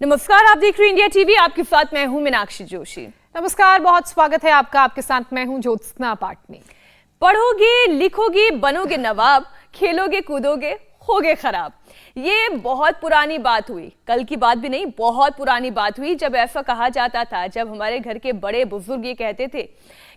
नमस्कार, आप देख रहे हैं इंडिया टीवी। आपके साथ मैं हूं मीनाक्षी जोशी। नमस्कार, बहुत स्वागत है आपका। आपके साथ मैं हूं ज्योत्सना पाटनी। पढ़ोगे, लिखोगे, बनोगे नवाब, खेलोगे, कूदोगे, होगे खराब। ये बहुत पुरानी बात हुई, कल की बात भी नहीं, बहुत पुरानी बात हुई जब ऐसा कहा जाता था, जब हमारे घर के बड़े बुजुर्ग ये कहते थे।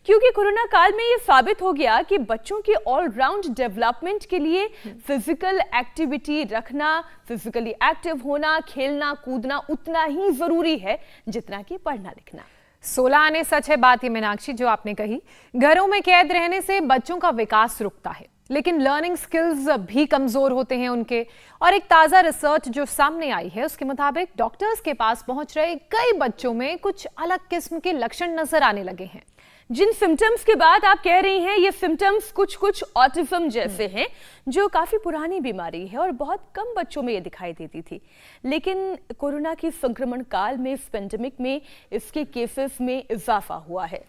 क्योंकि कोरोना काल में ये साबित हो गया कि बच्चों के ऑलराउंड डेवलपमेंट के लिए फिजिकल एक्टिविटी रखना, फिजिकली एक्टिव होना, खेलना कूदना उतना ही जरूरी है जितना कि पढ़ना लिखना। 16 आने सच है बात ये मीनाक्षी जो आपने कही। घरों में कैद रहने से बच्चों का विकास रुकता है, लेकिन लर्निंग स्किल्स भी कमजोर होते हैं उनके। और एक ताजा रिसर्च जो सामने आई है उसके मुताबिक डॉक्टर्स के पास पहुंच रहे कई बच्चों में कुछ अलग किस्म के लक्षण नजर आने लगे हैं। जिन सिम्टम्स के बाद आप कह रही हैं, ये सिम्टम्स कुछ ऑटिज्म जैसे हैं, जो काफी पुरानी बीमारी है और बहुत कम बच्चों में ये दिखाई देती थी। लेकिन कोरोना की संक्रमण काल में, इस पेंडेमिक में इसके केसेस में इजाफा हुआ है।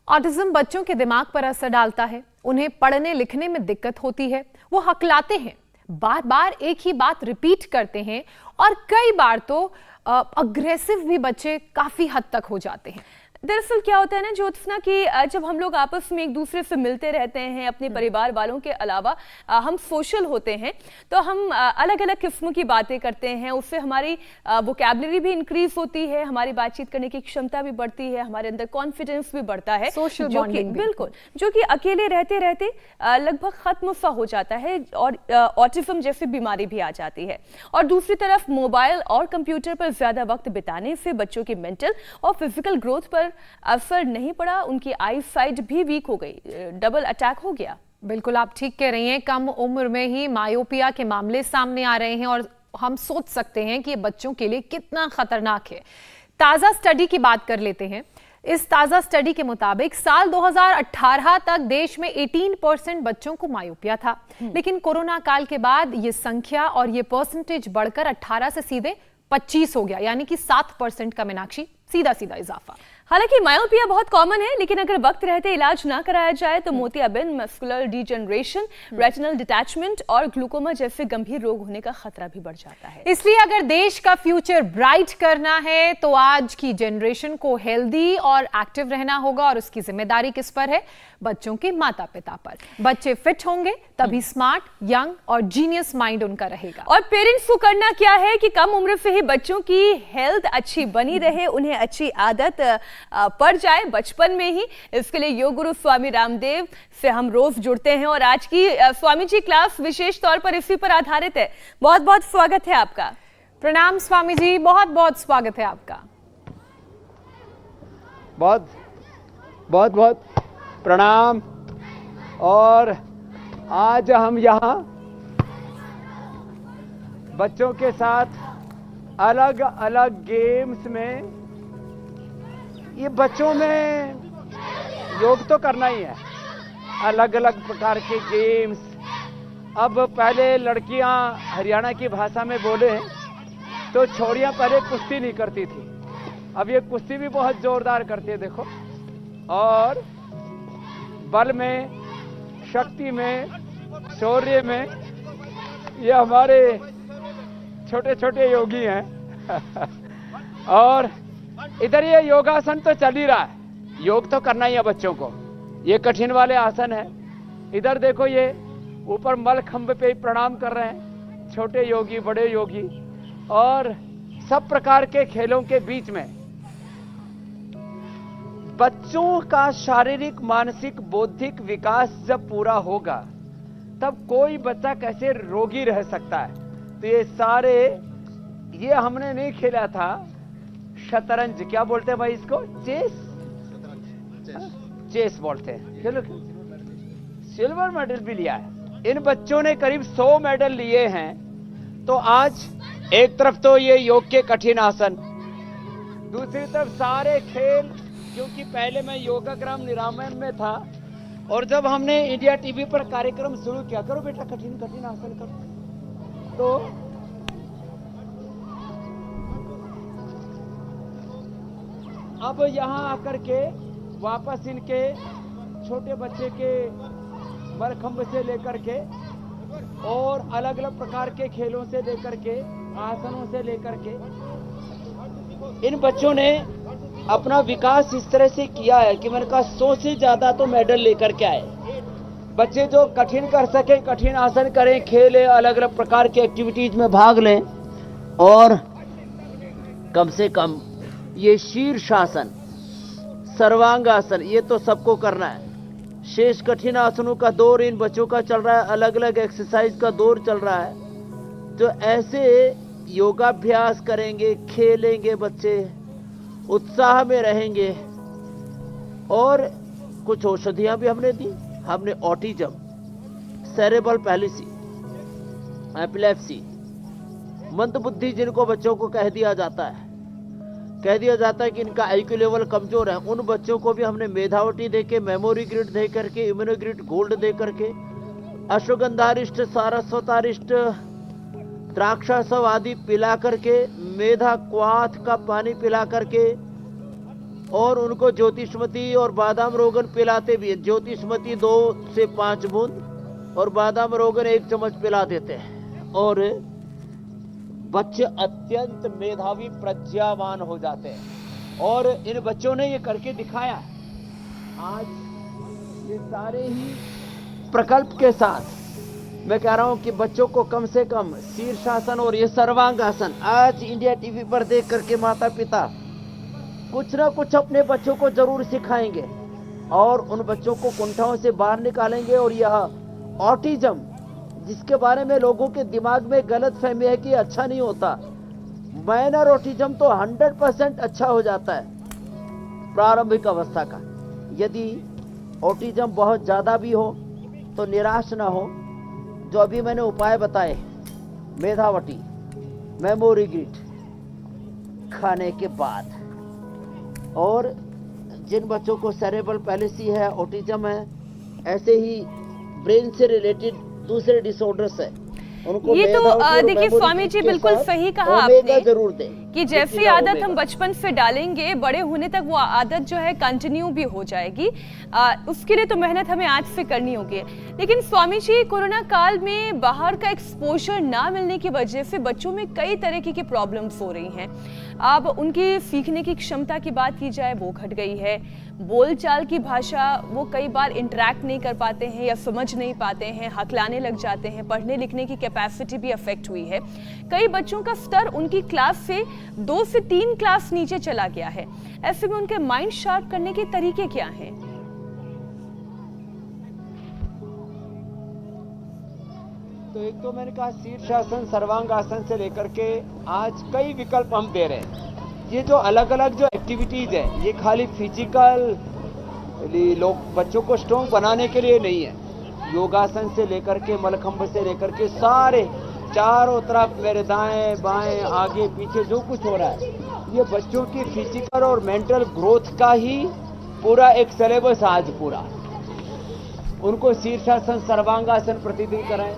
ऑटिज्म बच्चों के दिमाग पर असर डालता है, उन्हें पढ़ने लिखने में दिक्कत होती है, वो हकलाते हैं, बार बार एक ही बात रिपीट करते हैं और कई बार तो अग्रेसिव भी बच्चे काफी हद तक हो जाते हैं। दरअसल क्या होता है ना ज्योत्सना, कि जब हम लोग आपस में एक दूसरे से मिलते रहते हैं, अपने परिवार वालों के अलावा हम सोशल होते हैं, तो हम अलग अलग किस्म की बातें करते हैं। उससे हमारी वोकैबुलरी भी इंक्रीज होती है, हमारी बातचीत करने की क्षमता भी बढ़ती है, हमारे अंदर कॉन्फिडेंस भी बढ़ता है, सोशल बॉन्डिंग बिल्कुल, जो कि अकेले रहते रहते लगभग खत्म सा हो जाता है और ऑटिज्म जैसी बीमारी भी आ जाती है। और दूसरी तरफ मोबाइल और कंप्यूटर पर ज्यादा वक्त बिताने से बच्चों की मेंटल और फिजिकल ग्रोथ पर असर नहीं पड़ा, उनकी आई साइट भी वीक हो गई, डबल अटैक हो गया। बिल्कुल, आप ठीक कह रही हैं। कम उम्र में ही मायोपिया के मामले सामने आ रहे हैं और हम सोच सकते हैं कि ये बच्चों के लिए कितना खतरनाक है। ताजा स्टडी की बात कर लेते हैं। इस ताजा स्टडी के मुताबिक साल 2018 तक देश में 18% बच्चों को मायोपिया था, लेकिन कोरोना काल के बाद ये संख्या और ये परसेंटेज बढ़कर 18 से सीधे 25 हो गया, यानी कि 7% का मीनाक्षी सीधा सीधा इजाफा। हालांकि मायोपिया बहुत कॉमन है, लेकिन अगर वक्त रहते इलाज ना कराया जाए तो मोतियाबिंद, मस्कुलर डिजेनरेशन, रेटिनल डिटैचमेंट और ग्लूकोमा जैसे गंभीर रोग होने का खतरा भी बढ़ जाता है। इसलिए अगर देश का फ्यूचर ब्राइट करना है तो आज की जनरेशन को हेल्दी और एक्टिव रहना होगा, और उसकी जिम्मेदारी किस पर है? बच्चों के माता पिता पर। बच्चे फिट होंगे तभी स्मार्ट, यंग और जीनियस माइंड उनका रहेगा। और पेरेंट्स को करना क्या है कि कम उम्र से ही बच्चों की हेल्थ अच्छी बनी रहे, उन्हें अच्छी आदत पड़ जाए बचपन में ही। इसके लिए योग गुरु स्वामी रामदेव से हम रोज जुड़ते हैं और आज की स्वामी जी क्लास विशेष तौर पर इसी पर आधारित है। बहुत बहुत स्वागत है आपका। प्रणाम स्वामी जी, बहुत बहुत स्वागत है आपका। बहुत बहुत बहुत प्रणाम। और आज हम यहाँ बच्चों के साथ अलग अलग गेम्स में, ये बच्चों में योग तो करना ही है, अलग अलग प्रकार के गेम्स। अब पहले लड़कियां हरियाणा की भाषा में बोले तो छोरियां पहले कुश्ती नहीं करती थी, अब ये कुश्ती भी बहुत जोरदार करती है, देखो। और बल में, शक्ति में, शौर्य में ये हमारे छोटे छोटे योगी हैं। और इधर ये योगासन तो चल ही रहा है, योग तो करना ही है बच्चों को, ये कठिन वाले आसन है। इधर देखो, ये ऊपर मल खंभ पे प्रणाम कर रहे हैं छोटे योगी, बड़े योगी। और सब प्रकार के खेलों के बीच में बच्चों का शारीरिक, मानसिक, बौद्धिक विकास जब पूरा होगा तब कोई बच्चा कैसे रोगी रह सकता है। तो ये सारे, ये हमने नहीं खेला था शतरंज, क्या बोलते हैं भाई इसको? चेस, चेस बोलते हैं। चलो, सिल्वर मेडल भी लिया है इन बच्चों ने, करीब 100 मेडल लिए हैं। तो आज एक तरफ तो ये योग के कठिन आसन, दूसरी तरफ सारे खेल, क्योंकि पहले मैं योगाग्राम निरामयण में था और जब हमने इंडिया टीवी पर कार्यक्रम शुरू किया, करो बेटा कठिन कठिन आसन करो, तो अब यहाँ आकर के वापस इनके छोटे बच्चे के मलखंभ से लेकर के और अलग अलग प्रकार के खेलों से लेकर के, आसनों से लेकर के इन बच्चों ने अपना विकास इस तरह से किया है कि मैंने कहा 100 से ज्यादा तो मेडल लेकर के आए। बच्चे जो कठिन कर सके कठिन आसन करें, खेलें, अलग अलग प्रकार की एक्टिविटीज में भाग लें और कम से कम ये शीर्षासन, सर्वांगासन ये तो सबको करना है। शेष कठिन आसनों का दौर इन बच्चों का चल रहा है, अलग अलग एक्सरसाइज का दौर चल रहा है। जो ऐसे योगाभ्यास करेंगे, खेलेंगे, बच्चे उत्साह में रहेंगे। और कुछ औषधियां भी हमने दी। हमने ऑटिज्म, सेरेब्रल पैलिसी, एपिलेप्सी, मंदबुद्धि जिनको बच्चों को कह दिया जाता है कि इनका आईक्यू लेवल कमजोर है, उन बच्चों को भी हमने मेधावटी देके, मेमोरी ग्रिड दे करके, इम्यूनोग्रिड गोल्ड दे करके, अश्वगंधारिष्ट, सारस्वतारिष्ट, द्राक्षासव आदि पिला करके, मेधा क्वाथ का पानी पिला करके और उनको ज्योतिषमती और बादाम रोगन पिलाते भी हैं। ज्योतिषमती 2 से 5 बूंद और बादाम रोगन 1 चम्मच पिला देते हैं और बच्चे अत्यंत मेधावी प्रज्ञावान हो जाते हैं। और इन बच्चों ने ये करके दिखाया। आज ये सारे ही प्रकल्प के साथ मैं कह रहा हूं कि बच्चों को कम से कम शीर्षासन और ये सर्वांगासन आज इंडिया टीवी पर देख करके माता पिता कुछ ना कुछ अपने बच्चों को जरूर सिखाएंगे और उन बच्चों को कुंठाओं से बाहर निकालेंगे। और यह ऑटिज्म जिसके बारे में लोगों के दिमाग में गलत फहमी है कि अच्छा नहीं होता, माइनर ऑटिज्म तो 100% अच्छा हो जाता है प्रारंभिक अवस्था का। यदि ऑटिज्म बहुत ज्यादा भी हो तो निराश ना हो। जो अभी मैंने उपाय बताए, मेधावटी, मेमोरी ग्रिड खाने के बाद, और जिन बच्चों को सेरेब्रल पैलिसी है, ऑटिज्म है, ऐसे ही ब्रेन से रिलेटेड दूसरे डिसऑर्डर्स है, उनको ये तो देखिए स्वामी जी बिल्कुल सही कहा आपने जरूर दें कि जैसी आदत हम बचपन से डालेंगे बड़े होने तक वो आदत जो है कंटिन्यू भी हो जाएगी। उसके लिए तो मेहनत हमें आज से करनी होगी। लेकिन स्वामी जी, कोरोना काल में बाहर का एक्सपोजर ना मिलने की वजह से बच्चों में कई तरह की प्रॉब्लम्स हो रही हैं। अब उनकी सीखने की क्षमता की बात की जाए वो घट गई है, बोलचाल की भाषा वो कई बार इंटरेक्ट नहीं कर पाते हैं या समझ नहीं पाते हैं, हकलाने लग जाते हैं, पढ़ने लिखने की कैपेसिटी भी अफेक्ट हुई है। कई बच्चों का स्तर उनकी क्लास से 2 से 3 क्लास नीचे चला गया है। ऐसे में उनके माइंड शार्प करने के तरीके क्या हैं? तो एक तो मैंने कहा शीर्षासन, सर्वांगासन से लेकर के आज कई विकल्प हम दे रहे हैं। ये जो अलग अलग जो एक्टिविटीज है ये खाली फिजिकल लोग बच्चों को स्ट्रॉन्ग बनाने के लिए नहीं है। योगासन से लेकर के, मलखंभ से लेकर के सारे चारों तरफ मेरे दाएं बाएं आगे पीछे जो कुछ हो रहा है ये बच्चों की फिजिकल और मेंटल ग्रोथ का ही पूरा एक सिलेबस आज पूरा। उनको शीर्षासन, सर्वांगासन प्रतिदिन कराएं।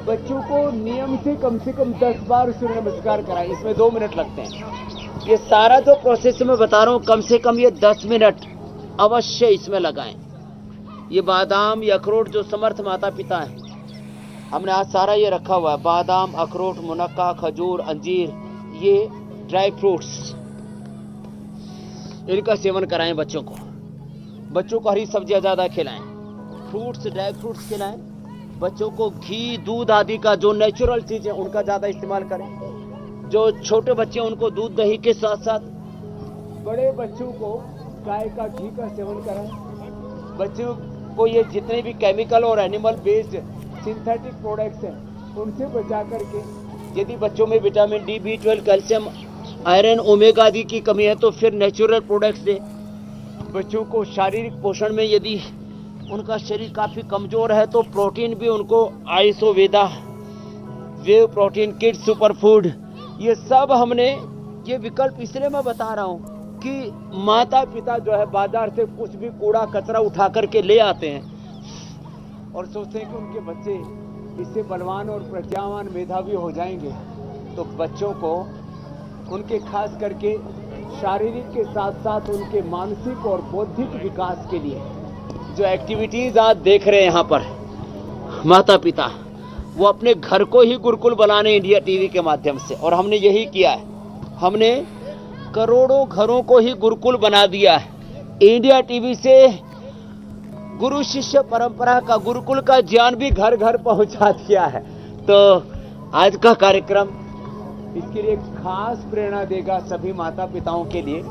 बच्चों को नियम से कम 10 बार सूर्य नमस्कार कराएं। इसमें 2 मिनट लगते हैं। ये सारा जो प्रोसेस मैं बता रहा हूँ कम से कम ये 10 मिनट अवश्य इसमें लगाएं। ये बादाम या अखरोट जो समर्थ माता पिता हैं, हमने आज सारा ये रखा हुआ है। बादाम, अखरोट, मुनक्का, खजूर, अंजीर, ये ड्राई फ्रूट्स, इनका सेवन कराएं बच्चों को। बच्चों को हरी सब्जियां ज्यादा खिलाएं, फ्रूट्स, ड्राई फ्रूट्स खिलाएं। बच्चों को घी, दूध आदि का जो नेचुरल चीज है उनका ज्यादा इस्तेमाल करें। जो छोटे बच्चे उनको दूध दही के साथ साथ बड़े बच्चों को गाय का घी का सेवन कराएं। बच्चों को ये जितने भी केमिकल और एनिमल बेस्ड सिंथेटिक प्रोडक्ट्स हैं उनसे बचा करके, यदि बच्चों में vitamin D, B12, calcium, iron, omega आदि की कमी है तो फिर नेचुरल प्रोडक्ट्स दें। बच्चों को शारीरिक पोषण में यदि उनका शरीर काफी कमजोर है तो प्रोटीन भी उनको आइसोवेदा, वेव प्रोटीन किड, सुपर फूड, ये सब हमने ये विकल्प इसलिए मैं बता रहा हूँ कि माता पिता जो है बाजार से कुछ भी कूड़ा कचरा उठा करके ले आते हैं और सोचते हैं कि उनके बच्चे इससे बलवान और प्रज्ञावान मेधावी हो जाएंगे। तो बच्चों को उनके खास करके शारीरिक के साथ साथ उनके मानसिक और बौद्धिक विकास के लिए जो एक्टिविटीज आज देख रहे हैं यहाँ पर माता पिता, वो अपने घर को ही गुरुकुल बनाने इंडिया टीवी के माध्यम से, और हमने यही किया है। हमने करोड़ों घरों को ही गुरुकुल बना दिया है। इंडिया टीवी से गुरु शिष्य परंपरा का गुरुकुल का ज्ञान भी घर घर पहुंचा दिया है। तो आज का कार्यक्रम इसके लिए खास प्रेरणा देगा सभी माता पिताओं के लिए,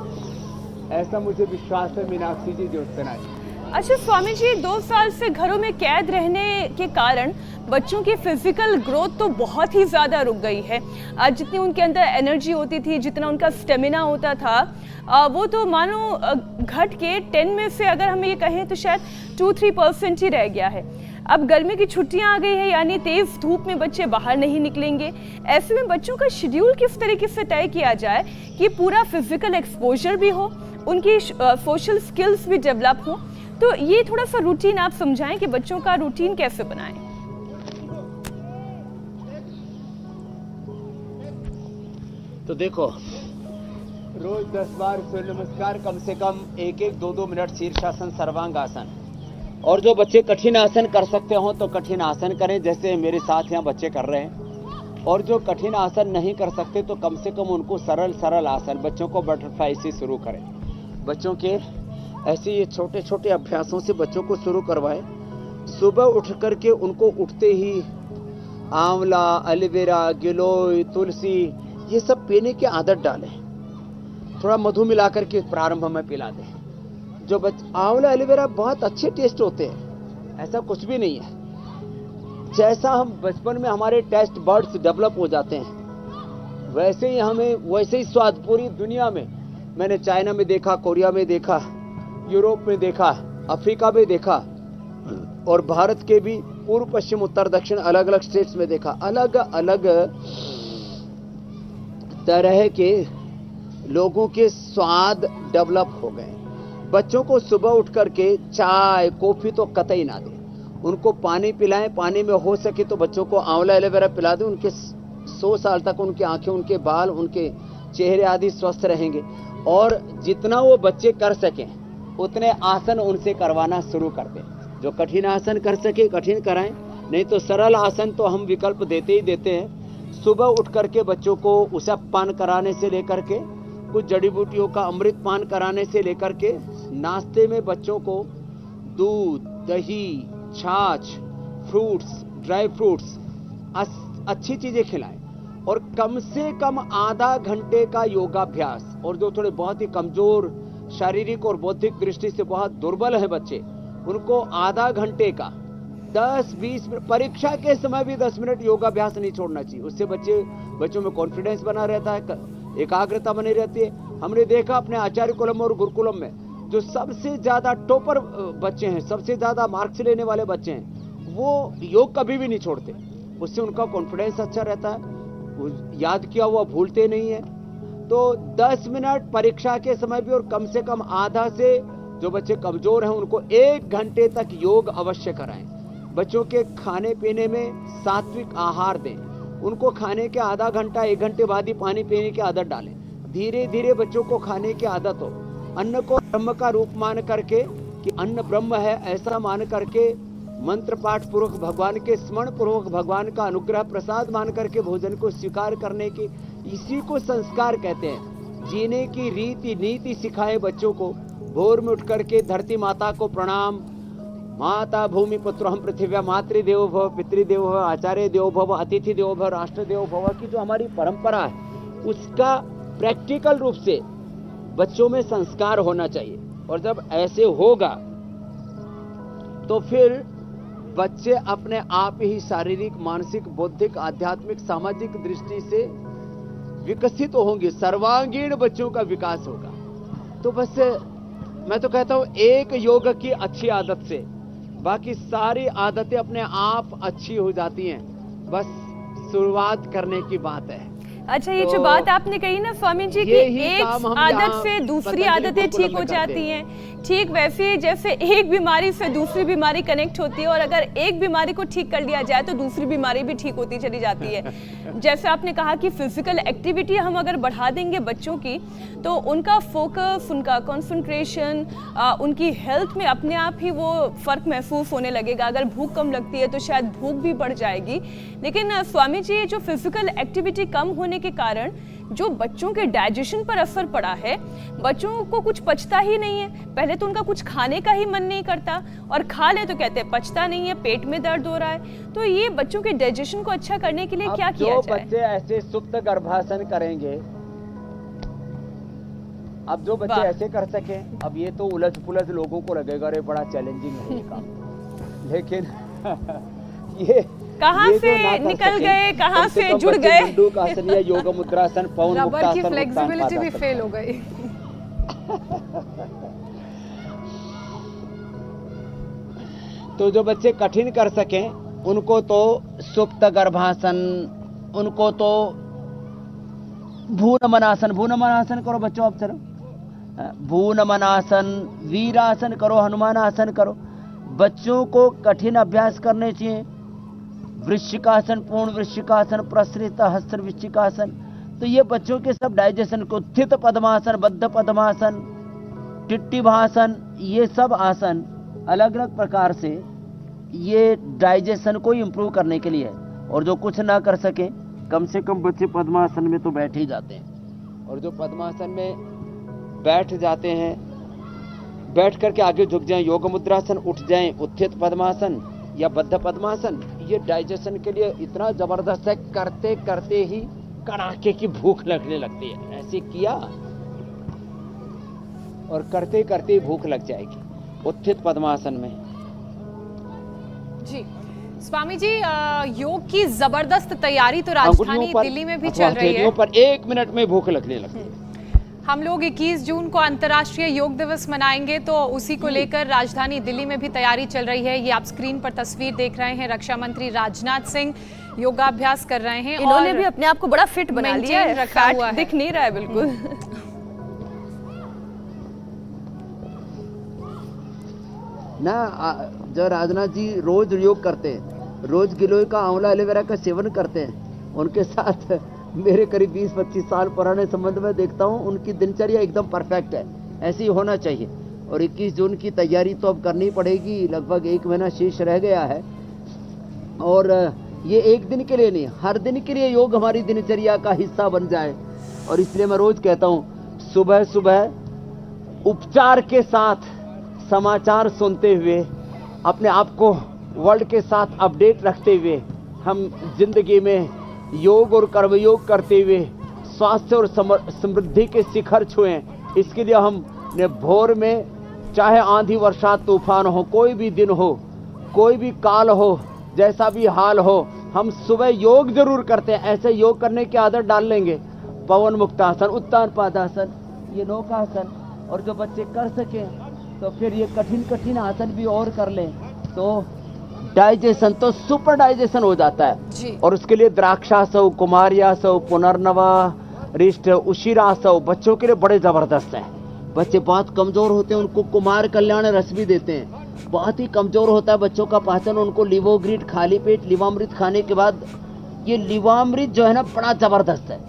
ऐसा मुझे विश्वास है मीनाक्षी जी ज्योत्सना जी। अच्छा स्वामी जी, 2 साल से घरों में कैद रहने के कारण बच्चों की फिजिकल ग्रोथ तो बहुत ही ज़्यादा रुक गई है। आज जितनी उनके अंदर एनर्जी होती थी, जितना उनका स्टेमिना होता था, वो तो मानो घट के 10 में से अगर हम ये कहें तो शायद 2-3% ही रह गया है। अब गर्मी की छुट्टियां आ गई है, यानी तेज धूप में बच्चे बाहर नहीं निकलेंगे। ऐसे में बच्चों का शेड्यूल किस तरीके से तय किया जाए कि पूरा फिजिकल एक्सपोजर भी हो, उनकी सोशल स्किल्स भी डेवलप हो। तो ये थोड़ा सा रूटीन आप समझाएं कि बच्चों का रूटीन कैसे बनाएं। तो देखो, रोज 10 बार सूर्य नमस्कार, कम से कम 1-1, 2-2 मिनट शीर्षासन, सर्वांग आसन। और जो बच्चे कठिन आसन कर सकते हो तो कठिन आसन करें, जैसे मेरे साथ यहाँ बच्चे कर रहे हैं। और जो कठिन आसन नहीं कर सकते तो कम से कम उनको सरल सरल आसन, बच्चों को बटरफ्लाई से शुरू करें। बच्चों के ऐसे ये छोटे छोटे अभ्यासों से बच्चों को शुरू करवाएं। सुबह उठ करके उनको उठते ही आंवला, एलोवेरा, गिलोय, तुलसी ये सब पीने की आदत डालें। थोड़ा मधु मिला करके प्रारंभ में पिला दें। जो आंवला, एलोवेरा बहुत अच्छे टेस्ट होते हैं, ऐसा कुछ भी नहीं है। जैसा हम बचपन में हमारे टेस्ट बर्ड्स डेवलप हो जाते हैं, वैसे ही स्वाद पूरी दुनिया में, मैंने चाइना में देखा, कोरिया में देखा, यूरोप में देखा, अफ्रीका में देखा और भारत के भी पूर्व, पश्चिम, उत्तर, दक्षिण अलग अलग स्टेट्स में देखा। अलग अलग तरह के लोगों के स्वाद डेवलप हो गए। बच्चों को सुबह उठ करके चाय, कॉफी तो कतई ना दें। उनको पानी पिलाएं। पानी में हो सके तो बच्चों को आंवला, एलोवेरा पिला दें। उनके 100 साल तक उनकी आंखें, उनके बाल, उनके चेहरे आदि स्वस्थ रहेंगे। और जितना वो बच्चे कर सकें उतने आसन उनसे करवाना शुरू कर दें। जो कठिन आसन कर सके कठिन कराएं, नहीं तो सरल आसन तो हम विकल्प देते ही देते हैं। सुबह उठ करके बच्चों को उसप पान कराने से लेकर के, कुछ जड़ी बूटियों का अमृत पान कराने से लेकर के, नाश्ते में बच्चों को दूध, दही, छाछ, फ्रूट्स, ड्राई फ्रूट्स, अच्छी चीजें खिलाएं। और कम से कम आधा घंटे का योगाभ्यास। और जो थोड़े बहुत ही कमजोर, शारीरिक और बौद्धिक दृष्टि से बहुत दुर्बल है बच्चे, उनको आधा घंटे का 10-20 मिनट, परीक्षा के समय भी 10 मिनट योगाभ्यास नहीं छोड़ना चाहिए। उससे बच्चों में कॉन्फिडेंस बना रहता है, एकाग्रता बनी रहती है। हमने देखा अपने आचार्य कुलम और गुरुकुलम में, जो सबसे ज्यादा टॉपर बच्चे हैं, सबसे ज्यादा मार्क्स लेने वाले बच्चे हैं, वो योग कभी भी नहीं छोड़ते। उससे उनका कॉन्फिडेंस अच्छा रहता है, याद किया हुआ भूलते नहीं है। तो 10 मिनट परीक्षा के समय भी, और कम से कम आधा से जो बच्चे कमजोर हैं उनको 1 घंटे तक योग अवश्य कराएं। बच्चों के खाने पीने में सात्विक आहार दें। उनको खाने के आधा घंटा 1 घंटे बाद ही पानी पीने की आदत डालें। धीरे धीरे बच्चों को खाने की आदत हो। अन्न को ब्रह्म का रूप मान करके, कि अन्न ब्रह्म है ऐसा मान करके, मंत्र पाठ पूर्वक, भगवान के स्मरण पूर्वक, भगवान का अनुग्रह प्रसाद मान करके भोजन को स्वीकार करने की, इसी को संस्कार कहते हैं। जीने की रीति नीति सिखाए बच्चों को। भोर में उठ करके धरती माता को प्रणाम, माता भूमि पुत्र हम पृथ्व्या, मातृदेवो भव, पितृदेवो भव, आचार्य देवो भव, अतिथि देवो भव, राष्ट्र देवो भव की जो हमारी परंपरा है, उसका प्रैक्टिकल रूप से बच्चों में संस्कार होना चाहिए। और जब ऐसे होगा तो फिर बच्चे अपने आप ही शारीरिक, मानसिक, बौद्धिक, आध्यात्मिक, सामाजिक दृष्टि से विकसित होंगे। सर्वांगीण बच्चों का विकास होगा। तो बस मैं तो कहता हूं, एक योग की अच्छी आदत से बाकी सारी आदतें अपने आप अच्छी हो जाती हैं। बस शुरुआत करने की बात है। अच्छा, ये जो बात आपने कही ना स्वामी जी की, एक आदत से दूसरी आदतें ठीक हो जाती हैं, ठीक वैसे ही जैसे एक बीमारी से दूसरी बीमारी कनेक्ट होती है, और अगर एक बीमारी को ठीक कर लिया जाए तो दूसरी बीमारी भी ठीक होती चली जाती है। जैसे आपने कहा कि फिजिकल एक्टिविटी हम अगर बढ़ा देंगे बच्चों की, तो उनका फोकस, उनका कंसंट्रेशन, उनकी हेल्थ में अपने आप ही वो फर्क महसूस होने लगेगा। अगर भूख कम लगती है तो शायद भूख भी बढ़ जाएगी। लेकिन स्वामी जी, जो फिजिकल एक्टिविटी कम होने के कारण जो बच्चों के डाइजेशन पर असर पड़ा है। बच्चों को कुछ पचता ही नहीं है, पहले तो उनका कुछ खाने का ही मन नहीं करता, और खा ले तो कहते हैं पचता नहीं है, पेट में दर्द हो रहा है। तो ये बच्चों के डाइजेशन को अच्छा करने के लिए क्या किया जो जाए? बच्चे ऐसे सुप्त गर्भासन करेंगे, अब जो बच्चे ऐसे कर सके, अब ये तो उलझ पुलझ लोगों को लगेगा अरे बड़ा चैलेंजिंग है ये काम, लेकिन ये कहाँ से निकल गए, कहाँ से जुड़ गए। मंडूकासन या योग मुद्रासन, पवन रबर की मुक्तासन, फ्लेक्सिबिलिटी भी उत्तान फेल हो गई। तो जो बच्चे कठिन कर सकें उनको तो सुप्त गर्भासन, उनको तो भूनमनासन, भूनमनासन करो बच्चों, अब चलो भूनमनासन, वीरासन करो, हनुमानासन करो। बच्चों को कठिन अभ्यास करने चाहिए। वृश्चिकासन, पूर्ण वृश्चिकासन, प्रसरित हस्त वृश्चिकासन, तो ये बच्चों के सब डाइजेशन को, स्थित पद्मासन, बद्ध पद्मासन, टिट्टिभासन, ये सब आसन अलग अलग प्रकार से ये डाइजेशन को इंप्रूव करने के लिए है। और जो कुछ ना कर सके, कम से कम बच्चे पद्मासन में तो बैठ ही जाते हैं, और जो पद्मासन में बैठ जाते हैं, बैठ करके आगे झुक जाएं, योग मुद्रासन, उठ जाएं, उत्थित पद्मासन या बद्ध पद्मासन, ये डाइजेशन के लिए इतना जबरदस्त है। करते करते ही कड़ाके की भूख लगने लगती है, ऐसे किया और करते करते ही भूख लग जाएगी उत्थित पद्मासन में। जी स्वामी जी, योग की जबरदस्त तैयारी तो राजधानी दिल्ली में भी चल रही है। पर 1 मिनट में भूख लगने लगती है। हम लोग 21 जून को अंतर्राष्ट्रीय योग दिवस मनाएंगे, तो उसी को लेकर राजधानी दिल्ली में भी तैयारी चल रही है। ये आप स्क्रीन पर तस्वीर देख रहे हैं, रक्षा मंत्री राजनाथ सिंह योगाभ्यास कर रहे हैं। इन्होंने भी अपने आप को बड़ा फिट बना लिया है, रखा हुआ है, दिख नहीं रहा है बिल्कुल। ना जो राजनाथ जी रोज योग करते हैं, रोज गिलोय का आंवला एलोवेरा का सेवन करते हैं। उनके साथ मेरे करीब 20-25 साल पुराने संबंध में देखता हूँ, उनकी दिनचर्या एकदम परफेक्ट है, ऐसे ही होना चाहिए। और 21 जून की तैयारी तो अब करनी पड़ेगी, लगभग 1 महीना शेष रह गया है। और ये एक दिन के लिए नहीं, हर दिन के लिए योग हमारी दिनचर्या का हिस्सा बन जाए। और इसलिए मैं रोज कहता हूँ, सुबह सुबह उपचार के साथ समाचार सुनते हुए, अपने आप को वर्ल्ड के साथ अपडेट रखते हुए, हम जिंदगी में योग और कर्मयोग करते हुए स्वास्थ्य और समृद्धि के शिखर छुएं। इसके लिए हम ने भोर में, चाहे आंधी वर्षा तूफान हो, कोई भी दिन हो, कोई भी काल हो, जैसा भी हाल हो, हम सुबह योग जरूर करते हैं। ऐसे योग करने की आदत डाल लेंगे। पवन मुक्तासन, उत्तान पादासन, ये नौकासन, और जो बच्चे कर सकें तो फिर ये कठिन कठिन आसन भी और कर लें, तो डाइजेशन तो सुपर डाइजेशन हो जाता है जी। और उसके लिए द्राक्षासव, कुमारियासव, पुनर्नवा, रिष्ट, उशिरासव बच्चों के लिए बड़े जबरदस्त है। बच्चे बहुत कमजोर होते हैं, उनको कुमार कल्याण रस भी देते हैं। बहुत ही कमजोर होता है बच्चों का पाचन, उनको लिवोग्रिड, खाली पेट लिवामृत खाने के बाद, ये लिवामृत जो है ना बड़ा जबरदस्त है,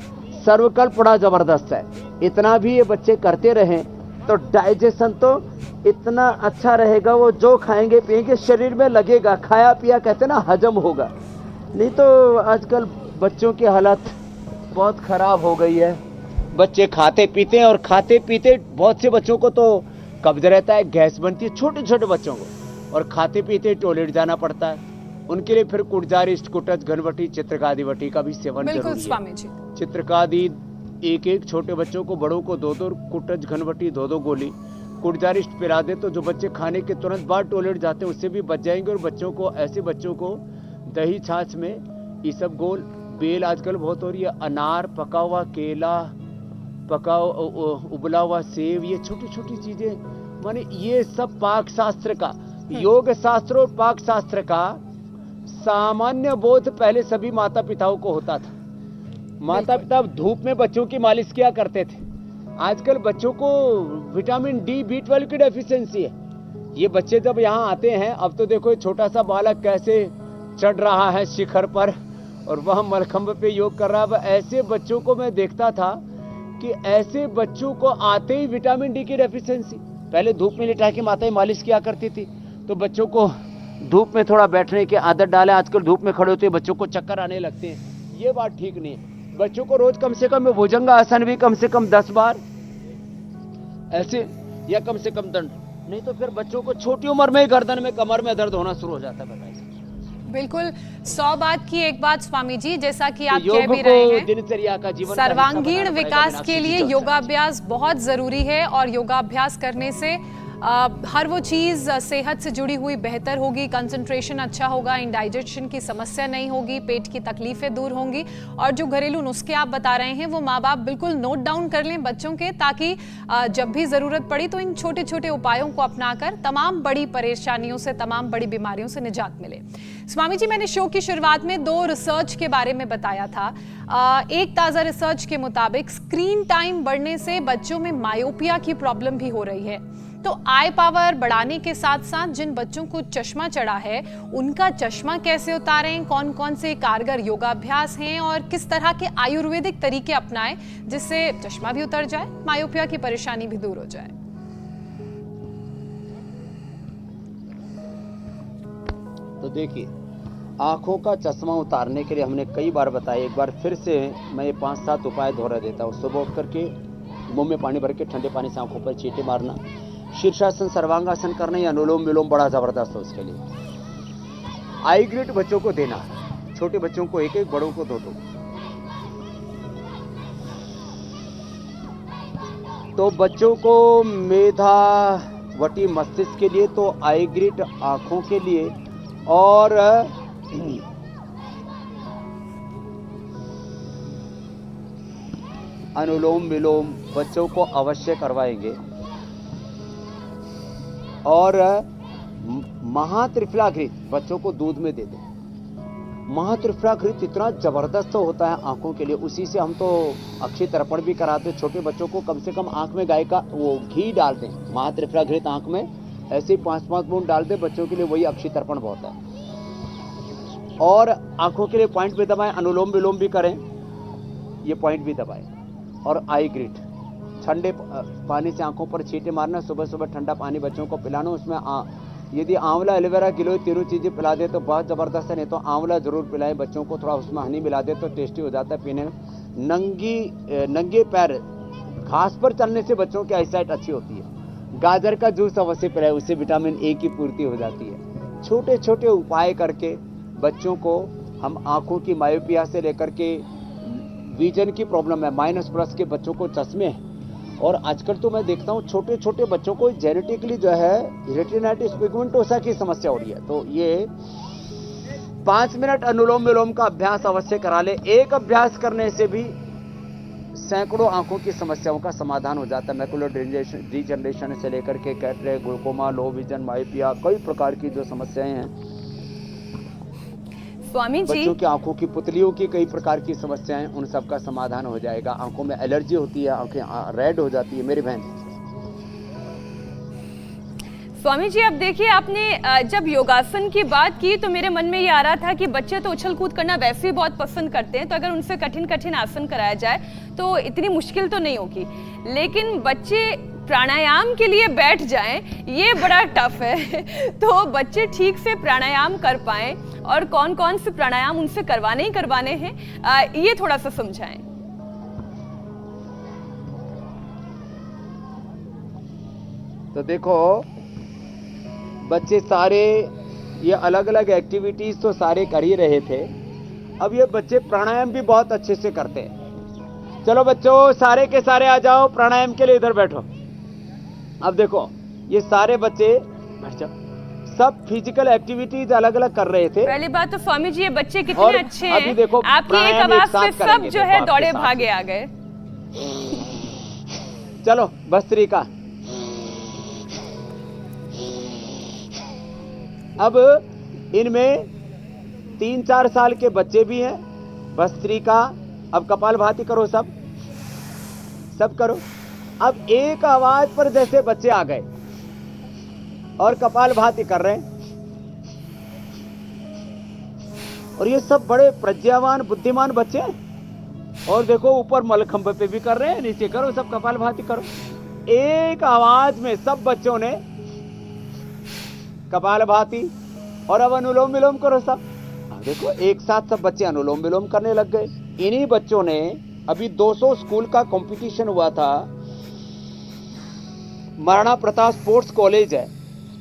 सर्वकल्प बड़ा जबरदस्त है। इतना भी ये बच्चे करते रहें तो डाइजेशन तो इतना अच्छा रहेगा, वो जो खाएंगे पिएंगे शरीर में लगेगा, खाया पिया कहते ना हजम होगा। नहीं तो आजकल बच्चों की हालत बहुत खराब हो गई है। बच्चे खाते पीते हैं और खाते पीते बहुत से बच्चों को तो कब्ज रहता है, गैस बनती है, छोटे छोटे बच्चों को, और खाते पीते टॉयलेट जाना पड़ता है। उनके लिए फिर कुटजारिष्ट, कुटज, घनवटी, चित्रकादिवटी का भी सेवन जरूरी है। स्वामी जी, चित्रकादि एक छोटे बच्चों को, बड़ों को 2-2, कुटज घनवटी 2-2 गोली, कुटजारिष्ट पिला दे तो जो बच्चे खाने के तुरंत बाद टॉयलेट जाते हैं उससे भी बच जाएंगे। और बच्चों को, ऐसे बच्चों को दही छाछ में इसबगोल, बेल आजकल बहुत हो रही है, अनार, पका हुआ केला, पका उबला हुआ सेब, ये छोटी छोटी चीजें, माने ये सब पाक शास्त्र का, योग शास्त्र और पाक शास्त्र का सामान्य बोध पहले सभी माता पिताओं को होता था। माता पिता धूप में बच्चों की मालिश किया करते थे। आजकल बच्चों को विटामिन डी, B12 की डेफिशिएंसी है। ये बच्चे जब यहाँ आते हैं, अब तो देखो छोटा सा बालक कैसे चढ़ रहा है शिखर पर और वह मलखंभ पे योग कर रहा है। ऐसे बच्चों को मैं देखता था कि ऐसे बच्चों को आते ही विटामिन डी की डेफिशिएंसी। पहले धूप में लिटा के माताएं मालिश किया करती थी, तो बच्चों को धूप में थोड़ा बैठने की आदत डालें। आजकल धूप में खड़े होते बच्चों को चक्कर आने लगते हैं, ये बात ठीक नहीं है। बच्चों को रोज कम से कम भुजंगासन भी कम से कम 10 बार ऐसे, या कम से कम दंड, नहीं तो फिर बच्चों को छोटी उम्र में ही गर्दन में कमर में दर्द होना शुरू हो जाता है। बिल्कुल 100 बात की एक बात स्वामी जी, जैसा कि आप योग कह भी रहे हैं, दिनचर्या का जीवन का हिस्सा सर्वांगीण बनाना पड़ेगा, विकास बिना के लिए किसी योगाभ्यास बहुत जरूरी है और योगाभ्यास करने से हर वो चीज सेहत से जुड़ी हुई बेहतर होगी, कंसंट्रेशन अच्छा होगा, इंडाइजेशन की समस्या नहीं होगी, पेट की तकलीफें दूर होंगी। और जो घरेलू नुस्खे आप बता रहे हैं वो माँ बाप बिल्कुल नोट डाउन कर लें बच्चों के, ताकि जब भी जरूरत पड़ी तो इन छोटे छोटे उपायों को अपनाकर तमाम बड़ी परेशानियों से, तमाम बड़ी बीमारियों से निजात मिले। स्वामी जी, मैंने शो की शुरुआत में 2 रिसर्च के बारे में बताया था। एक ताजा रिसर्च के मुताबिक स्क्रीन टाइम बढ़ने से बच्चों में मायोपिया की प्रॉब्लम भी हो रही है। तो आई पावर बढ़ाने के साथ साथ जिन बच्चों को चश्मा चढ़ा है उनका चश्मा कैसे उतारें, कौन कौन से कारगर योगाभ्यास हैं और किस तरह के आयुर्वेदिक तरीके अपनाएं जिससे चश्मा भी उतर जाए, मायोपिया की परेशानी भी दूर हो जाए। तो देखिए, आंखों का चश्मा उतारने के लिए हमने कई बार बताया, एक बार फिर से मैं ये 5-7 उपाय दोहरा देता हूँ। सुबह उठ करके मुंह में पानी भर के ठंडे पानी से आंखों पर चींटे मारना, शीर्षासन सर्वांगासन करना या अनुलोम विलोम बड़ा जबरदस्त है उसके लिए। आई ग्रिड बच्चों को देना, छोटे बच्चों को 1-1, बड़ों को 2-2। तो बच्चों को मेधावटी मस्तिष्क के लिए तो आई ग्रिड आंखों के लिए, और अनुलोम विलोम बच्चों को अवश्य करवाएंगे। और महात्रिफलाघृत बच्चों को दूध में दे दें। महात्रिफलाघृत इतना जबरदस्त होता है आंखों के लिए, उसी से हम तो अक्षय तर्पण भी कराते। छोटे बच्चों को कम से कम आंख में गाय का वो घी डाल दें, महात्रिफलाघृत आंख में ऐसे 5-5 बूंद डाल दें बच्चों के लिए, वही अक्षय तर्पण बहुत है। और आंखों के लिए पॉइंट भी दबाएं, अनुलोम विलोम भी करें, ये पॉइंट भी दबाएं। और आई ग्रिड, ठंडे पानी से आंखों पर छींटे मारना, सुबह सुबह ठंडा पानी बच्चों को पिलाना। उसमें यदि आंवला एलोवेरा गिलोय तीनों चीजें पिला दे तो बहुत जबरदस्त है, नहीं तो आंवला जरूर पिलाएं बच्चों को, थोड़ा उसमें हनी मिला दे तो टेस्टी हो जाता है पीने में। नंगे पैर घास पर चलने से बच्चों की आईसाइट अच्छी होती है। गाजर का जूस अवश्य पिलाएं, उससे विटामिन ए की पूर्ति हो जाती है। छोटे छोटे उपाय करके बच्चों को हम आंखों की मायोपिया से लेकर के विजन की प्रॉब्लम है, -+ के बच्चों को चश्मे हैं। और आजकल तो मैं देखता हूँ छोटे छोटे बच्चों को जेनेटिकली जो है रेटिनाइटिस पिगमेंटोसा की समस्या हो रही है। तो ये 5 मिनट अनुलोम विलोम का अभ्यास अवश्य करा ले। एक अभ्यास करने से भी सैकड़ों आंखों की समस्याओं का समाधान हो जाता है। मैकुलर डिजनरेशन से लेकर के cataract, glaucoma, low vision, myopia, कई प्रकार की जो समस्याएं हैं स्वामी जी, बच्चों की आंखों की पुतलियों की कई प्रकार की समस्याएं, उन सब का समाधान हो जाएगा। आंखों में एलर्जी होती है, आंखें रेड हो जाती है, मेरी बहन। स्वामी जी, अब देखिए, आपने जब योगासन की बात की तो मेरे मन में ये आ रहा था कि बच्चे तो उछल कूद करना वैसे ही बहुत पसंद करते हैं, तो अगर उनसे कठिन कठिन आसन कराया जाए तो इतनी मुश्किल तो नहीं होगी। लेकिन बच्चे प्राणायाम के लिए बैठ जाएं, ये बड़ा टफ है। तो बच्चे ठीक से प्राणायाम कर पाएं और कौन कौन से प्राणायाम उनसे करवाने ही करवाने हैं, ये थोड़ा सा समझाएं। तो देखो, बच्चे सारे ये अलग अलग एक्टिविटीज तो सारे कर ही रहे थे। अब ये बच्चे प्राणायाम भी बहुत अच्छे से करते हैं। चलो बच्चों, सारे के सारे आ जाओ प्राणायाम के लिए, इधर बैठो। अब देखो, ये सारे बच्चे बैठ जाओ, सब फिजिकल एक्टिविटीज अलग अलग कर रहे थे। पहली बात तो स्वामी जी, ये बच्चे कितने अच्छे हैं। अभी देखो, आपकी एक आवाज से सब जो है दौड़े भागे आ गए। चलो भस्त्रिका। अब इनमें 3-4 साल के बच्चे भी हैं। भस्त्रिका। अब कपालभाति करो, सब करो। अब एक आवाज पर जैसे बच्चे आ गए और कपालभाति कर रहे हैं, और ये सब बड़े प्रज्ञावान बुद्धिमान बच्चे हैं। और देखो, ऊपर मलखंभ पे भी कर रहे हैं, नीचे करो, सब कपालभाति करो। एक आवाज में सब बच्चों ने कपालभाति और अब अनुलोम विलोम करो सब। अब देखो, एक साथ सब बच्चे अनुलोम विलोम करने लग गए। इन्हीं बच्चों ने अभी 200 स्कूल का कंपटीशन हुआ था, महाराणा प्रताप स्पोर्ट्स कॉलेज है।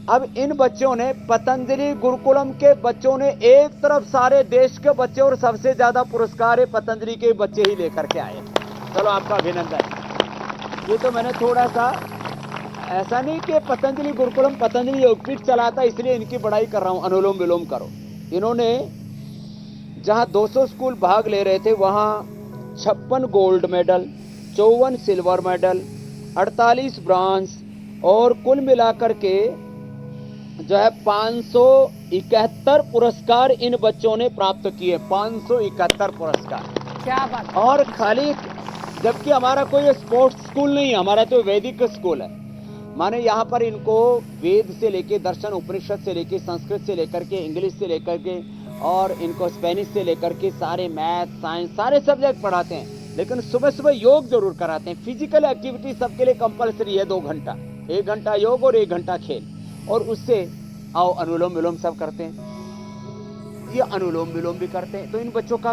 अब इन बच्चों ने, पतंजलि गुरुकुलम के बच्चों ने, एक तरफ सारे देश के बच्चे और सबसे ज्यादा पुरस्कार पतंजलि के बच्चे ही लेकर के आए। चलो आपका अभिनंदन। ये तो मैंने थोड़ा सा, ऐसा नहीं कि पतंजलि गुरुकुलम पतंजलि योगपीठ चलाता इसलिए इनकी बड़ाई कर रहा हूं, अनुलोम विलोम करो। इन्होंने जहां 200 स्कूल भाग ले रहे थे वहां 56 gold medal, 54 silver medal, 48 bronze और कुल मिलाकर के जो है 571 पुरस्कार इन बच्चों ने प्राप्त किए। 571 पुरस्कार, क्या बात। और खाली, जबकि हमारा कोई स्पोर्ट्स स्कूल नहीं है, हमारा तो वैदिक स्कूल है। माने यहाँ पर इनको वेद से लेके, दर्शन उपनिषद से लेके, संस्कृत से लेकर के, इंग्लिश से लेकर के, और इनको स्पेनिश से लेकर के सारे मैथ, साइंस, सारे सब्जेक्ट पढ़ाते हैं। लेकिन सुबह सुबह योग जरूर कराते हैं। फिजिकल एक्टिविटी सबके लिए कंपलसरी है, 2 घंटा, 1 घंटा योग और 1 घंटा खेल, और उससे आओ अनुलोम विलोम सब करते हैं। ये अनुलोम विलोम भी करते हैं। तो इन बच्चों का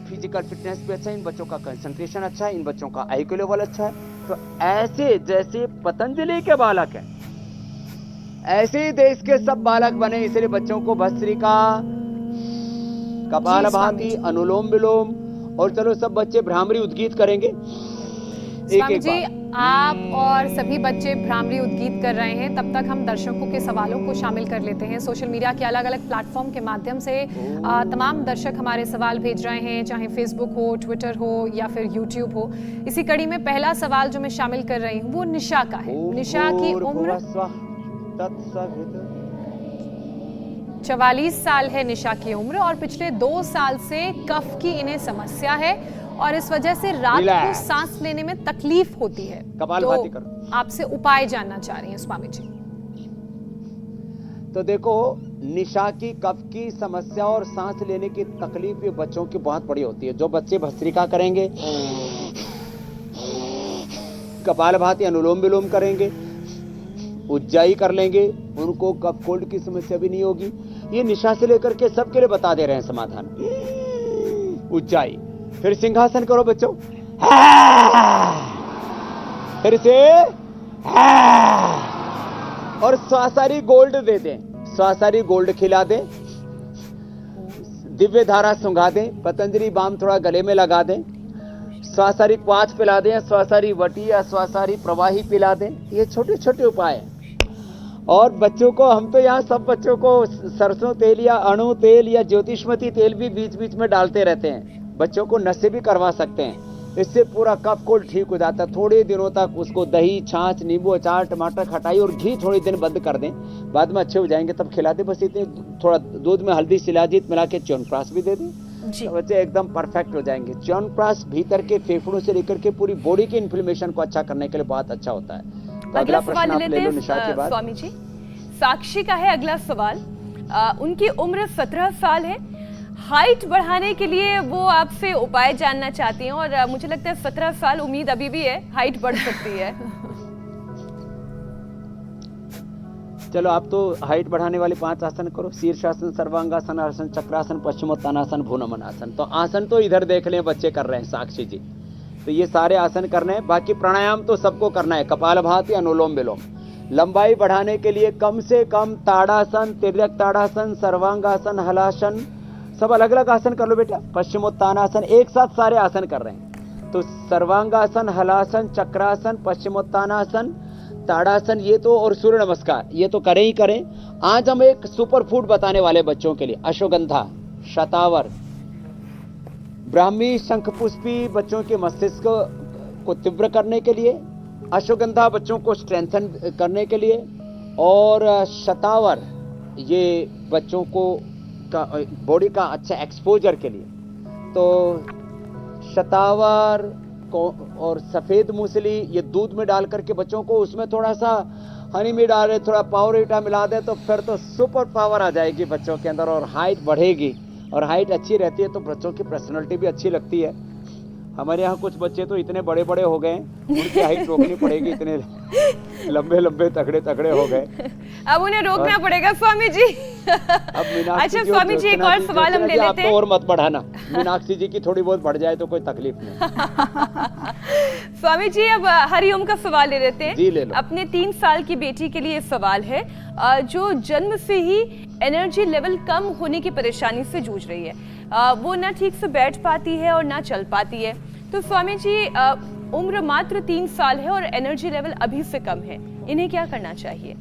फिजिकल फिटनेस भी अच्छा है, इन बच्चों का कंसंट्रेशन अच्छा है, इन बच्चों का IQ लेवल अच्छा है। तो ऐसे जैसे पतंजलि के बालक हैं, ऐसे ही देश के सब बालक बने। इसलिए बच्चों को भस्त्रिका, कपालभाति, अनुलोम विलोम, और चलो सब बच्चे भ्रामरी उद्गीत करेंगे स्वामी जी। आप और सभी बच्चे भ्रामरी उद्गीत कर रहे हैं, तब तक हम दर्शकों के सवालों को शामिल कर लेते हैं। सोशल मीडिया के अलग अलग प्लेटफॉर्म के माध्यम से तमाम दर्शक हमारे सवाल भेज रहे हैं, चाहे फेसबुक हो, ट्विटर हो या फिर यूट्यूब हो। इसी कड़ी में पहला सवाल जो मैं शामिल कर रही हूँ वो निशा का है। निशा की उम्र 44 साल है निशा की उम्र, और पिछले 2 साल से कफ की इन्हें समस्या है और इस वजह से रात को सांस लेने में तकलीफ होती है। कपालभाति करो। आपसे उपाय जानना चाह रही हैं स्वामी जी। तो देखो, निशा की कफ की समस्या और सांस लेने की तकलीफ ये बच्चों की बहुत बड़ी होती है। जो बच्चे भस्त्रिका करेंगे, कपालभाति, अनुलोम विलोम करेंगे, उज्जाई कर लेंगे, उनको कफ कोल्ड की समस्या भी नहीं होगी। ये निशा से लेकर के सबके लिए बता दे रहे हैं समाधान। उज्जाई, फिर सिंहासन करो बच्चों, फिर से, और स्वासारी गोल्ड दे दें, स्वासारी गोल्ड खिला दें, दिव्य धारा सुंघा दें, पतंजलि बाम थोड़ा गले में लगा दें, स्वासारी क्वाथ पिला दें, स्वासारी वटी या स्वासारी प्रवाही पिला दें। ये छोटे छोटे उपाय हैं। और बच्चों को, हम तो यहाँ सब बच्चों को सरसों तेल या अणु तेल या ज्योतिष्मती तेल भी बीच बीच में डालते रहते हैं। बच्चों को नशे भी करवा सकते हैं, इससे पूरा कफ कोल्ड ठीक हो जाता है। थोड़े दिनों तक उसको दही, छाछ, नींबू, अचार, टमाटर, खटाई और घी थोड़े दिन बंद कर दें, बाद में अच्छे हो जाएंगे तब खिला दें। बस इतने, थोड़ा दूध में हल्दी, शिलाजीत मिला के च्यवनप्राश भी दे दें, तो बच्चे एकदम परफेक्ट हो जाएंगे। च्यवनप्राश भीतर के फेफड़ों से लेकर के पूरी बॉडी के इन्फ्लेमेशन को अच्छा करने के लिए बहुत अच्छा होता है। तो अगला सवाल लेते हैं स्वामी जी। साक्षी का है अगला सवाल। उनकी उम्र 17 साल है। हाइट बढ़ाने के लिए वो आपसे उपाय जानना चाहती हैं, और मुझे लगता है 17 साल, उम्मीद अभी भी है, हाइट बढ़ सकती है। चलो, आप तो हाइट बढ़ाने वाले 5 आसन करो। शीर्षासन, सर्वांगासन, आसन, चक्रासन, पश्चिमोत्तानासन, भ्रूनमनासन। तो आसन तो इधर देख लें, बच्चे कर रहे हैं साक्षी जी, तो ये सारे आसन करने हैं। बाकी प्राणायाम तो सबको करना है, कपालभाति, अनुलोम विलोम। लंबाई बढ़ाने के लिए कम से कम ताड़ासन, तिर्यक ताड़ासन, सर्वांगासन, हलासन, सब अलग अलग आसन कर लो बेटा। पश्चिमोत्तानासन, एक साथ सारे आसन कर रहे हैं। तो सर्वांगासन, हलासन, चक्रासन, पश्चिमोत्तानासन, ताड़ासन, ये तो, और सूर्य नमस्कार, ये तो करें ही करें। आज हम एक सुपर फूड बताने वाले बच्चों के लिए, अश्वगंधा, शतावर, ब्राह्मी, शंखपुष्पी बच्चों के मस्तिष्क को तीव्र करने के लिए, अश्वगंधा बच्चों को स्ट्रेंथन करने के लिए, और शतावर ये बच्चों को बॉडी का अच्छा एक्सपोजर के लिए। तो शतावर को और सफेद मूसली ये दूध में डाल करके बच्चों को, उसमें थोड़ा सा हनी में डाले, थोड़ा पावरविटा मिला दे, तो फिर तो सुपर पावर आ जाएगी बच्चों के अंदर और हाइट बढ़ेगी। और हाइट अच्छी रहती है तो बच्चों की पर्सनैलिटी भी अच्छी लगती है। हमारे यहाँ कुछ बच्चे तो इतने बड़े बड़े हो गए, उनकी हाइट रोकनी पड़ेगी, इतने लंबे लंबे तगड़े तगड़े हो गए। अब उन्हें रोकना पड़ेगा स्वामी जी। अब मीनाक्षी अच्छा जी स्वामी जी, एक ज्योत्सना और जी, सवाल हम ज्योत्सना ले जी, आप लेते तो हैं। और मत बढ़ाना, मीनाक्षी जी की थोड़ी बहुत बढ़ जाए तो कोई तकलीफ नहीं। स्वामी जी, अब हरिओम का सवाल ले लेते हैं। जी, ले लो। अपने 3 साल की बेटी के लिए सवाल है, जो जन्म से ही एनर्जी लेवल कम होने की परेशानी से जूझ रही है। वो ना ठीक से बैठ पाती है और ना चल पाती है। तो स्वामी जी, उम्र मात्र 3 साल है और एनर्जी लेवल अभी से कम है, इन्हें क्या करना चाहिए?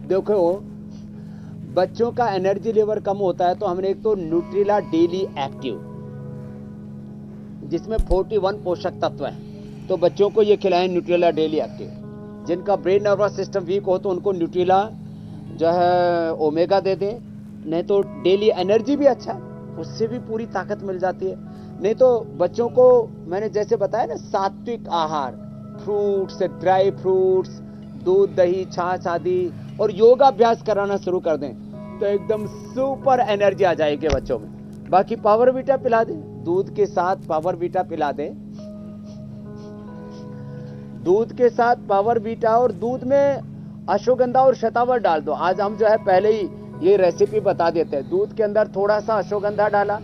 देखो, बच्चों का एनर्जी लेवल कम होता है तो हमने एक तो न्यूट्रिला डेली एक्टिव, जिसमें 41 पोषक तत्व हैं, तो बच्चों को ये खिलाएं न्यूट्रिला डेली एक्टिव। जिनका ब्रेन नर्वस सिस्टम वीक हो तो उनको न्यूट्रिला जो है ओमेगा दे दें, नहीं तो डेली एनर्जी भी अच्छा है, उससे भी पूरी ताकत मिल जाती है। नहीं तो बच्चों को मैंने जैसे बताया ना, सात्विक आहार, फ्रूट्स, ड्राई फ्रूट्स, दूध, दही, छाछ आदि, और योगाभ्यास कराना शुरू कर दें तो एकदम सुपर एनर्जी आ जाएगी बच्चों में। बाकी पावर वीटा पिला दें, दूध के साथ पावर वीटा पिला दें, दूध के साथ पावर वीटा, और दूध में अश्वगंधा और शतावरी डाल दो। आज हम जो है पहले ही ये रेसिपी बता देते हैं। दूध के अंदर थोड़ा सा अश्वगंधा डाला,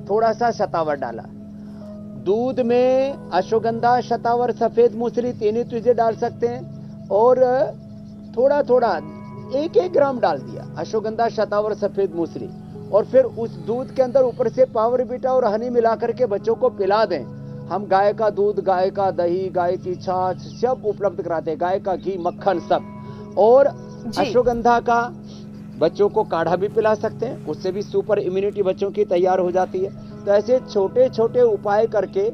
थोड़ा सा शतावरी डाला, दूध में अश्वगंधा, शतावरी, सफेद मूसली, 3 चीजें डाल सकते हैं, और थोड़ा थोड़ा 1-1 ग्राम डाल दिया अश्वगंधा, शतावरी, सफेद मूसली, और फिर उस दूध के अंदर ऊपर से पावर बीटा और हनी मिला करके बच्चों को पिला दें। हम गाय का दूध, गाय का दही, गाय की छाछ सब उपलब्ध कराते हैं, गाय का घी, मक्खन सब, और अश्वगंधा का बच्चों को काढ़ा भी पिला सकते हैं, उससे भी सुपर इम्यूनिटी बच्चों की तैयार हो जाती है। तो ऐसे छोटे छोटे उपाय करके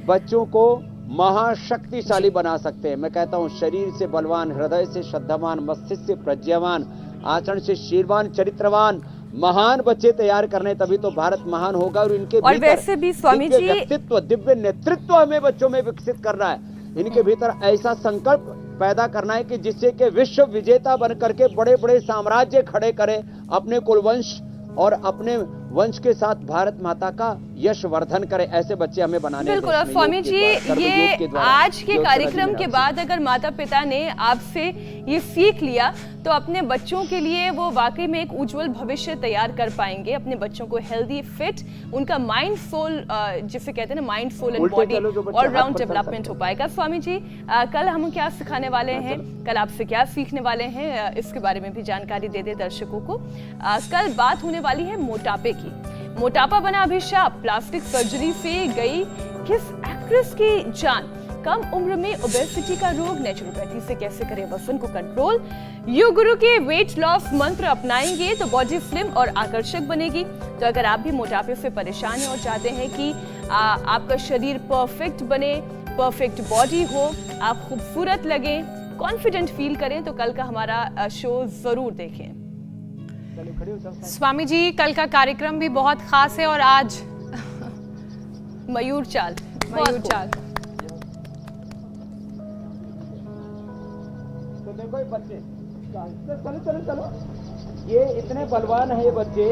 बच्चों को महाशक्तिशाली बना सकते हैं। मैं कहता हूं, शरीर से बलवान, हृदय से श्रद्धावान, मस्तिष्क से प्रज्ञावान, आचरण से शीलवान, चरित्रवान, महान बच्चे तैयार करने, तभी तो भारत महान होगा। और इनके और भीतर वैसे भी स्वामी दिव्य जी, व्यक्तित्व, दिव्य नेतृत्व हमें बच्चों में विकसित करना है। इनके भीतर ऐसा संकल्प पैदा करना है कि जिससे कि विश्व विजेता बन करके बड़े बड़े साम्राज्य खड़े करें, अपने कुलवंश और अपने वंश के साथ भारत माता का यश वर्धन करे। ऐसे बच्चे हमें बनाने हैं। बिल्कुल। और स्वामी जी, ये आज के कार्यक्रम के बाद अगर माता पिता ने आपसे ये सीख लिया तो अपने बच्चों के लिए वो वाकई में एक उज्जवल भविष्य तैयार कर पाएंगे। अपने बच्चों को हेल्दी, फिट, उनका माइंड, सोल, जिसे कहते हैं ना, mind, soul and body all round development हो पाएगा। स्वामी जी, कल हम क्या सिखाने वाले हैं, कल आपसे क्या सीखने वाले हैं, इसके बारे में भी जानकारी दे दे दर्शकों को। कल बात होने वाली है मोटापे की। मोटापा बना अभिशाप, प्लास्टिक सर्जरी से गई किस एक्ट्रेस की जान, कम उम्र में ओबेसिटी का रोग, नेचुरोपैथी से कैसे करें वजन को कंट्रोल, योग गुरु के वेट लॉस मंत्र अपनाएंगे तो बॉडी स्लिम और आकर्षक बनेगी। तो अगर आप भी मोटापे से परेशान हैं और चाहते हैं कि आपका शरीर परफेक्ट बने, परफेक्ट बॉडी हो, आप खूबसूरत लगें, कॉन्फिडेंट फील करें, तो कल का हमारा शो जरूर देखें। स्वामी जी, कल का कार्यक्रम भी बहुत खास है और आज मयूर चाल, मयूर चाल। तो देखो ये बच्चे, चलो चलो चलो, ये इतने बलवान है ये बच्चे,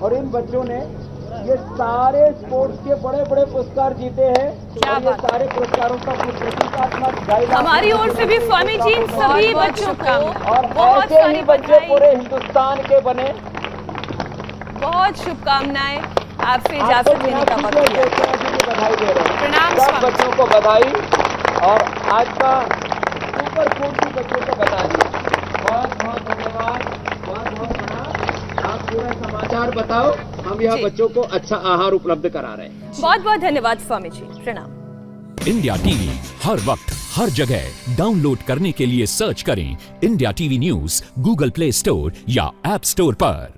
और इन बच्चों ने ये सारे स्पोर्ट्स के बड़े बड़े पुरस्कार जीते हैं। क्या और ये बात। सारे पुरस्कारों का कुछ प्रतीकात्मक गाइड हमारी ओर से भी स्वामी जी इन सभी बहुत बच्चों को शुभकामनाएं। और बहुत ऐसे सारी ही बच्चे बधाई, पूरे हिंदुस्तान के बने। बहुत शुभकामनाएं। आपसे आपको इजाजत लेने का वक्त मीनाक्षी दिया। जी और ज्योत्सना जी की बधाई दे रहे हैं। प्रणाम सब स्वामी। बच्चों को बधाई, और आज का सुपर फूड भी बच्चों को बता दिया। बहुत बहुत धन्यवाद, बहुत बहुत प्रणाम। आप पूरा समाचार बताओ, हम यहाँ जी। बच्चों को अच्छा आहार उपलब्ध करा रहे हैं। बहुत बहुत धन्यवाद स्वामी जी, प्रणाम। इंडिया टीवी हर वक्त हर जगह डाउनलोड करने के लिए सर्च करें India TV news Google play store या ऐप स्टोर पर।